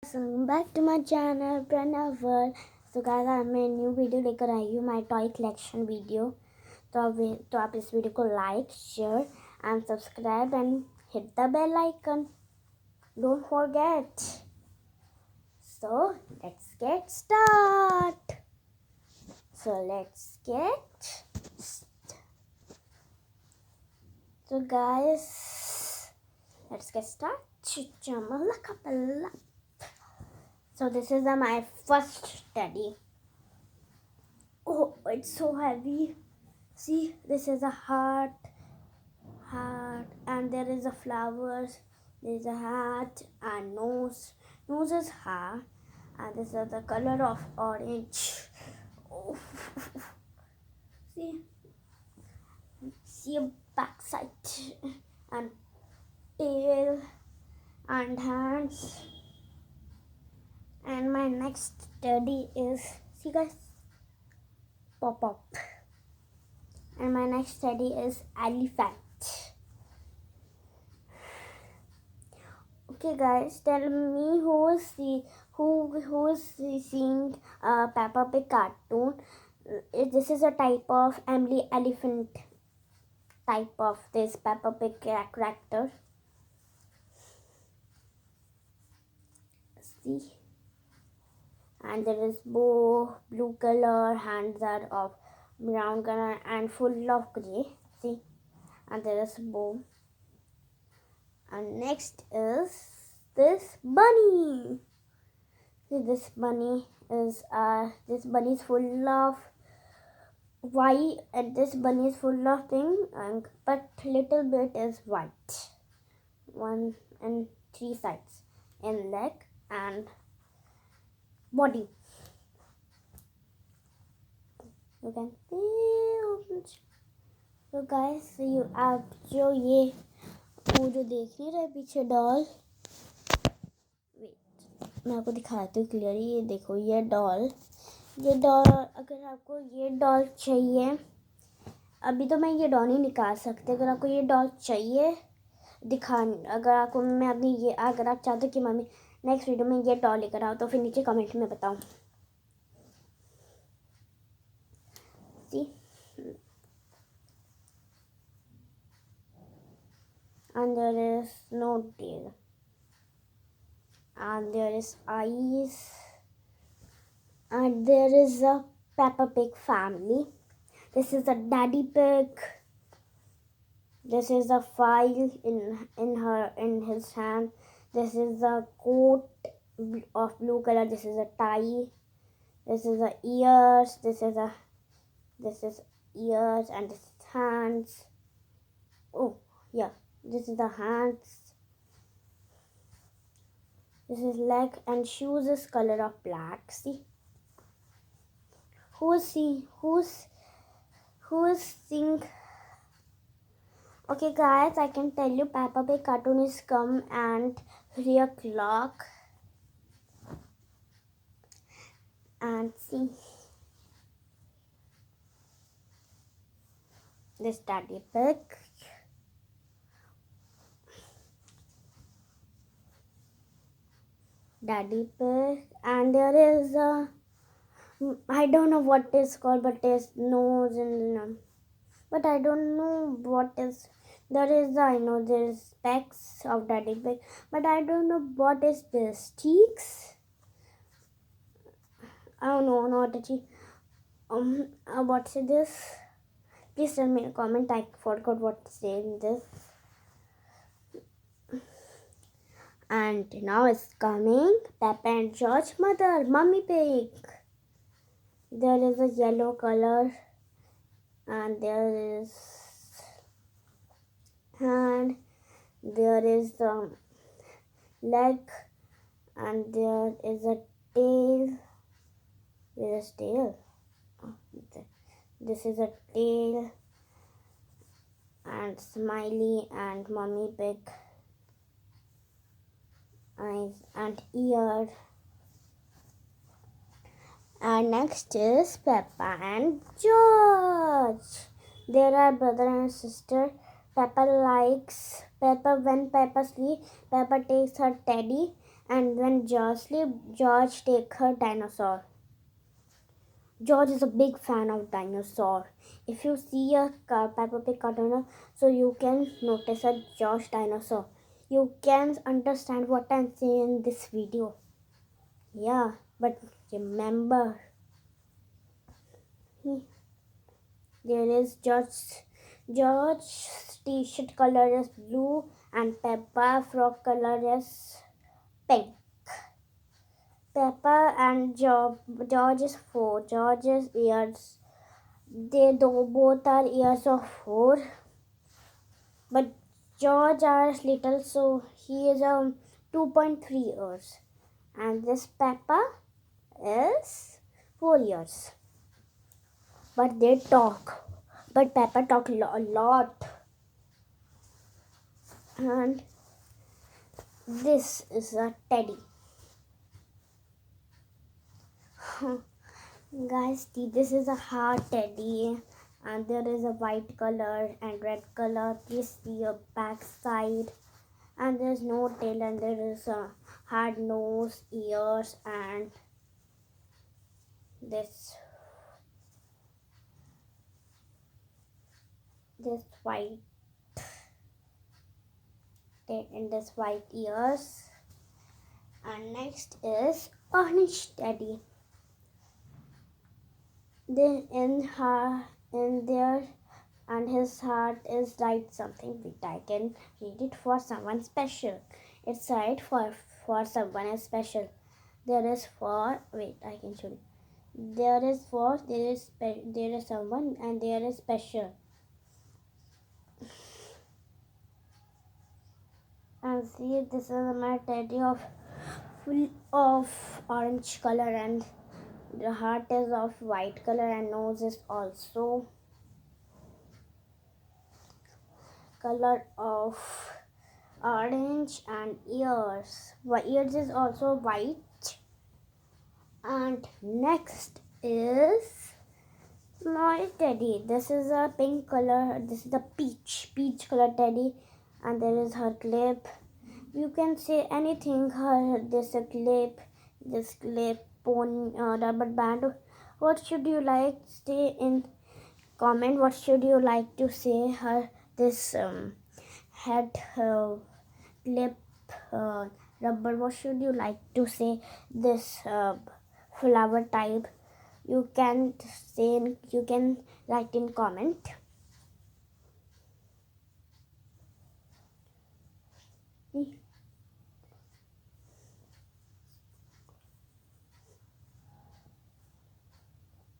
Welcome back to my channel Pranav World. So guys, मैं new video लेकर आई हूँ माई toy collection video. तो आप इस वीडियो को like share and subscribe and hit the bell icon. Don't forget. So let's get start. So guys, let's get start. So this is my first teddy. Oh, it's so heavy. See, this is a heart, and there is a flowers. There is a hat and nose. Nose is hair, and this is the color of orange. Oh. see a backside and tail and hands. And my next teddy is, see guys, pop up. And my next teddy is elephant. Okay guys, tell me who is seeing Peppa Pig cartoon. This is a type of Emily Elephant type of this Peppa Pig character. See, and there is bow, blue color, hands are of brown color and full of gray. See, and there is bow. And next is this bunny. See, this bunny is full of white, and this bunny is full of pink, but little bit is white. 1 and 3 sides in leg and body. You can see. So guys, you आप जो ये वो जो देख नहीं रहे पीछे doll, मैं आपको दिखाती हूँ क्लियरली. ये देखो, ये डॉल. अगर आपको ये डॉल चाहिए, अभी तो मैं ये डॉल नहीं निकाल सकती. अगर आपको ये डॉल चाहिए अगर आप चाहते हो कि मम्मी नेक्स्ट वीडियो में ये डॉल लेकर आओ, तो फिर नीचे कमेंट में बताओ. See, and there is no tail, and there is eyes, and there is a Peppa Pig family. This is a Daddy Pig. This is a file in his hand. This is a coat of blue color. This is a tie. This is a ears. This is ears, and this is hands. Oh yeah, this is the hands. This is leg, and shoes is color of black. See, who's seeing? Okay guys, I can tell you Peppa Pig cartoon is come at 3 o'clock. And see, this Daddy Pig. And there is a, I don't know what it's called, but there's nose and but I don't know what is. I know there's specs of Daddy Pig, but I don't know what is this. Cheeks? Oh no, not a cheek. What's this? Please tell me in a comment. I forgot what to say in this. And now it's coming Peppa and George mother, Mummy Pig. There is a yellow color, and there is hand, there is the leg, and there is a tail. There is tail. This is a tail, and smiley, and Mummy Pig eyes and ear. And next is Peppa and George. There are brother and sister. When Peppa sleeps, Peppa takes her teddy And when George sleep, George take her dinosaur. George is a big fan of dinosaur. If you see a Peppa Pig cartoon, so you can notice a George dinosaur. You can understand what I'm saying in this video. Yeah, but remember, there is George's t-shirt color is blue and Peppa frock color is pink. Peppa and George is four. George's ears, they both are ears of four, but George is little, so he is 2.3 years, and this Peppa is 4 years. But they talk. But Peppa talk a lot. And this is a teddy. Guys, see, this is a hard teddy. And there is a white color and red color. Please see a back side. And there's no tail, and there is a hard nose, ears, and this white and this white ears. And next is orange teddy. Then in there and his heart is write something which I can read it for someone special. It's right for someone special. There is for wait I can show you. There is for there is someone and there is special. And see, this is my teddy of full of orange color, and the heart is of white color, and nose is also color of orange, and ears is also white. And next is my teddy. This is a pink color. This is a peach color teddy, and there is her clip. You can say anything. Her this clip, pony, rubber band. What should you like? Stay in comment. What should you like to say? Her this head clip rubber. What should you like to say? This flower type. You can say. You can write in comment.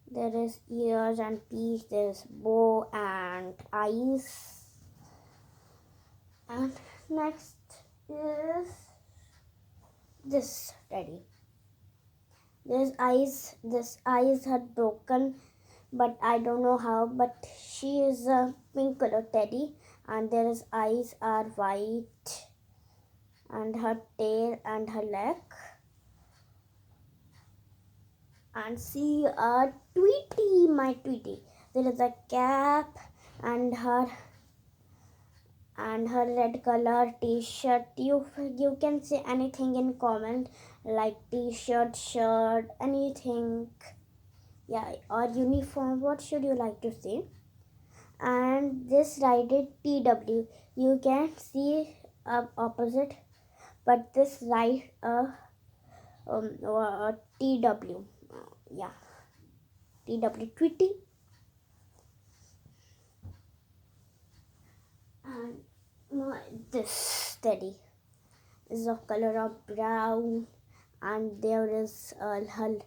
There is ears and peach, there is bow and eyes. And next is this teddy. This eyes had broken, but I don't know how, but she is a pink color teddy, and there is eyes are white, and her tail and her leg. And see a Tweety, my Tweety. There is a cap and her red color t-shirt. You can say anything in comment like t-shirt, shirt, anything. Yeah, or uniform. What should you like to say? And this write TW. You can see opposite, but this write TW. Yeah, TW Tweety. And this teddy is of color of brown, and there is a hull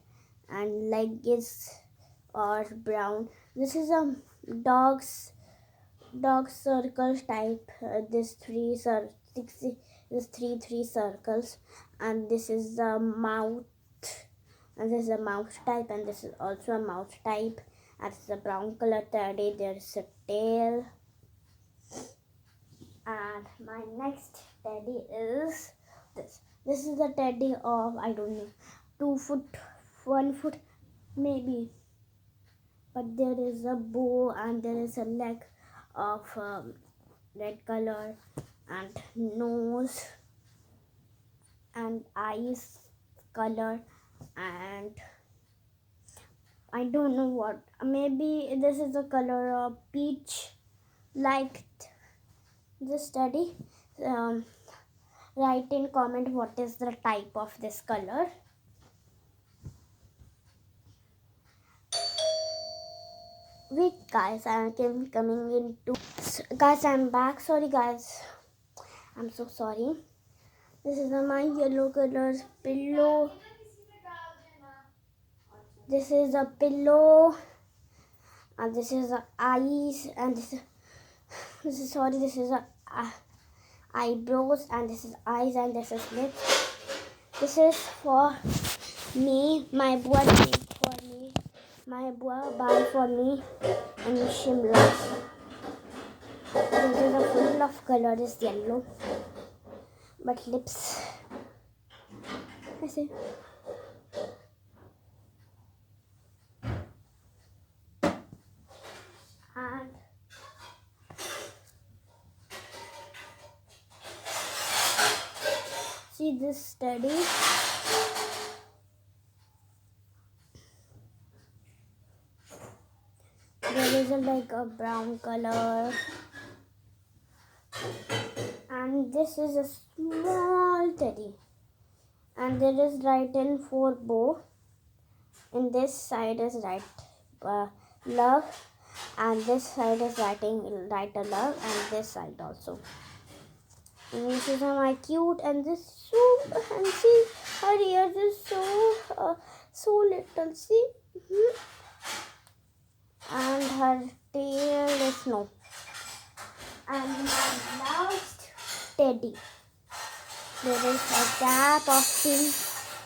and leg is or brown. This is a dog's circle type. This three circles, and this is a mouth, and this is a mouse type, and this is also a mouse type. And it's a brown color teddy. There is a tail. And my next teddy is this. This is a teddy of I don't know 2 foot, 1 foot maybe. But there is a bow and there is a leg of red color and nose. and eyes color, and I don't know what. Maybe this is the color of peach. Like this study. Um, Write in comment what is the type of this color. Wait guys, I'm coming into guys, I'm back. Sorry guys, I'm so sorry. This is my yellow color pillow. This is a pillow, and this is the eyes, and this is sorry, this is a eyebrows, and this is eyes, and this is lips. This is for me. My boy made for me. My boy buy for me and Shimla. This is a full of color is yellow, but lips. I see. And see this study. There is like a brown color, and this is a small teddy, and there is written for bow. In this side is love, and this side is write a love, and this side also. And this is my cute, and this and see her ears is so little. See. And her tail is no. And my last teddy. There is a cap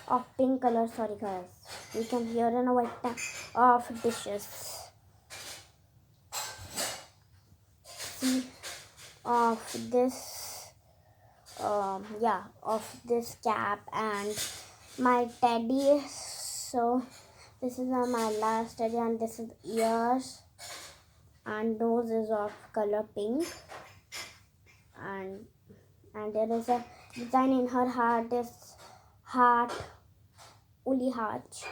of pink color. Sorry guys, you can hear in a white tap of dishes. See, of this of this cap and my teddy. So this is my last teddy, and this is ears, and nose is of color pink, and there is a design in her heart is woolly heart.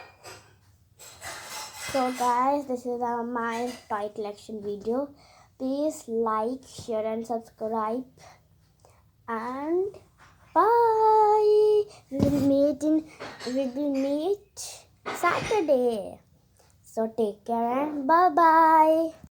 So guys, this is my toy collection video. Please like, share and subscribe, and bye. We will meet Saturday. So take care and bye bye.